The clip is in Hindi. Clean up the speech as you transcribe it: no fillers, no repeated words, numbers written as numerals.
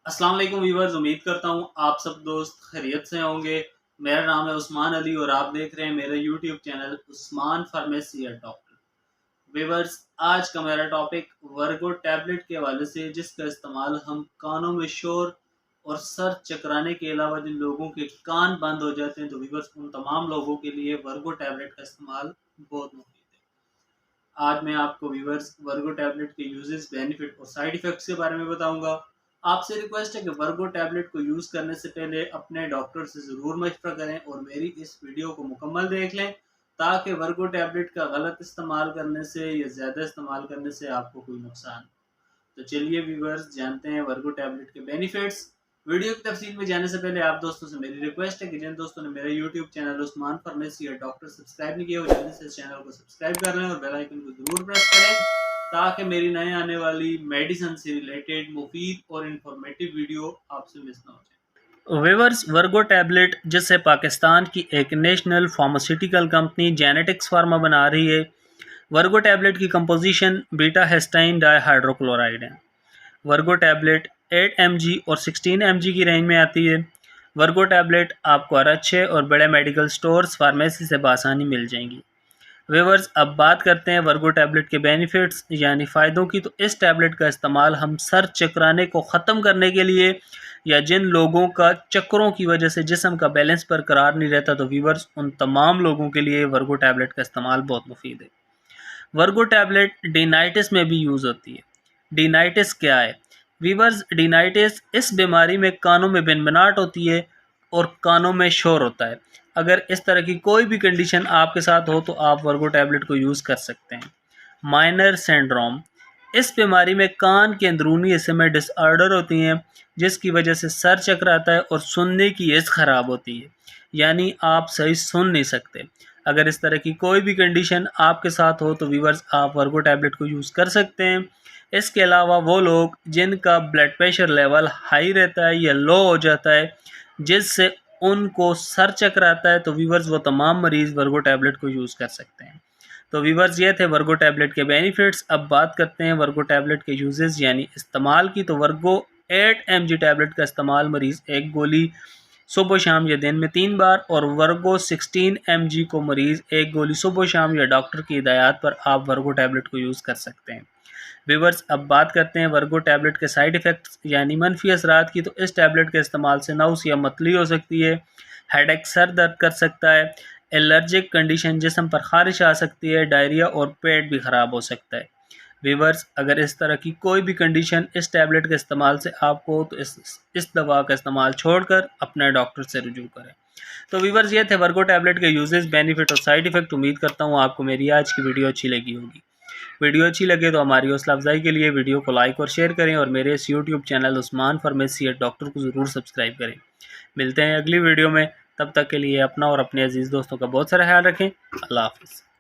अस्सलाम वालेकुम व्यूअर्स, उम्मीद करता हूँ आप सब दोस्त खैरियत से होंगे। मेरा नाम है उस्मान अली और आप देख रहे हैं मेरा YouTube channel Usman pharmacy and doctor. Viewers, आज का मेरा टॉपिक वर्गो टैबलेट के हवाले से, जिसका इस्तेमाल हम कानों में शोर और सर चकराने के अलावा जिन लोगों के कान बंद हो जाते हैं, तो व्यूअर्स उन तमाम लोगों के लिए वर्गो टैबलेट का इस्तेमाल बहुत मुफीद है। आज मैं आपको व्यूअर्स वर्गो टैबलेट के यूजेस, बेनिफिट और साइड इफेक्ट्स के बारे में बताऊंगा। आपसे रिक्वेस्ट है कि वर्गो टैबलेट को यूज़ करने से पहले अपने डॉक्टर से ज़रूर मशवरा करें और मेरी इस वीडियो को मुकम्मल देख लें, ताकि वर्गो टैबलेट का गलत इस्तेमाल करने से या ज़्यादा इस्तेमाल करने से आपको कोई नुकसान हो। तो चलिए व्यूवर्स, जानते हैं वर्गो टैबलेट के बेनिफिट्स। वीडियो की तफसील में जाने से पहले आप दोस्तों से मेरी रिक्वेस्ट है कि जिन दोस्तों ने मेरा यूट्यूब चैनल उस्मान फार्मेसी या डॉक्टर सब्सक्राइब नहीं किया, वो जल्दी से इस चैनल को सब्सक्राइब कर लें और बेल आइकन को जरूर प्रेस करें, ताकि मेरी नए आने वाली मेडिसिन से रिलेटेड मुफीद और इंफॉर्मेटिव वीडियो आपसे मिस ना हो जाए। वेवर्स, वर्गो टैबलेट जिसे पाकिस्तान की एक national pharmaceutical company genetics pharma बना रही है, वर्गो टैबलेट की कंपोजिशन बीटा हेस्टाइन डाईहाइड्रोक्लोराइड है। वर्गो टैबलेट 8 mg और 16 mg की रेंज में आती है। वर्गो टैबलेट आपको हर अच्छे और बड़े मेडिकल स्टोर्स, फार्मेसी से बआसानी मिल जाएंगी। व्यूअर्स, अब बात करते हैं वर्गो टैबलेट के बेनिफिट्स यानी फ़ायदों की। तो इस टैबलेट का इस्तेमाल हम सर चकराने को ख़त्म करने के लिए, या जिन लोगों का चक्करों की वजह से जिस्म का बैलेंस बरकरार नहीं रहता, तो व्यूअर्स उन तमाम लोगों के लिए वर्गो टैबलेट का इस्तेमाल बहुत मुफीद है। वर्गो टैबलेट डिनाइटिस में भी यूज़ होती है। डिनाइटिस क्या है? वीवर्स, डिनाइटिस इस बीमारी में कानों में भिनभिनाहट होती है और कानों में शोर होता है। अगर इस तरह की कोई भी कंडीशन आपके साथ हो तो आप वर्गो टैबलेट को यूज़ कर सकते हैं। माइनर सिंड्रोम, इस बीमारी में कान के अंदरूनी हिस्से में डिसऑर्डर होती हैं, जिसकी वजह से सर चकराता है और सुनने की एज ख़राब होती है, यानी आप सही सुन नहीं सकते। अगर इस तरह की कोई भी कंडीशन आपके साथ हो तो व्यूअर्स आप वर्गो टैबलेट को यूज़ कर सकते हैं। इसके अलावा वो लोग जिनका ब्लड प्रेशर लेवल हाई रहता है या लो हो जाता है, जिससे उनको सर चकराता है, तो व्यूअर्स वो तमाम मरीज़ वर्गो टैबलेट को यूज़ कर सकते हैं। तो व्यूअर्स, ये थे वर्गो टैबलेट के बेनिफिट्स। अब बात करते हैं वर्गो टैबलेट के यूजेस यानी इस्तेमाल की। तो वर्गो 8 mg टैबलेट का इस्तेमाल मरीज़ एक गोली सुबह शाम या दिन में 3 बार, और वर्गो 16 mg को मरीज़ एक गोली सुबह शाम या डॉक्टर की हिदायत पर आप वर्गो टैबलेट को यूज़ कर सकते हैं। व्यूअर्स, अब बात करते हैं वर्गो टैबलेट के साइड इफ़ेक्ट्स यानी मनफी असरात की। तो इस टैबलेट के इस्तेमाल से नौस या मतली हो सकती है, हेडेक सर दर्द कर सकता है, एलर्जिक कंडीशन जिस्म पर खारिश आ सकती है, डायरिया और पेट भी ख़राब हो सकता है। व्यूअर्स, अगर इस तरह की कोई भी कंडीशन इस टैबलेट के इस्तेमाल से आपको, तो इस दवा का इस्तेमाल छोड़कर अपने डॉक्टर से रुजू करें। तो व्यूअर्स, ये थे वर्गो टैबलेट के यूजेस, बेनिफिट और साइड इफ़ेक्ट। उम्मीद करता हूँ आपको मेरी आज की वीडियो अच्छी लगी होगी। वीडियो अच्छी लगे तो हमारी हौसला अफजाई के लिए वीडियो को लाइक और शेयर करें, और मेरे इस YouTube channel Usman pharmacy doctor को ज़रूर सब्सक्राइब करें। मिलते हैं अगली वीडियो में, तब तक के लिए अपना और अपने अजीज़ दोस्तों का बहुत सारा ख्याल रखें। अल्लाह हाफ़िज़।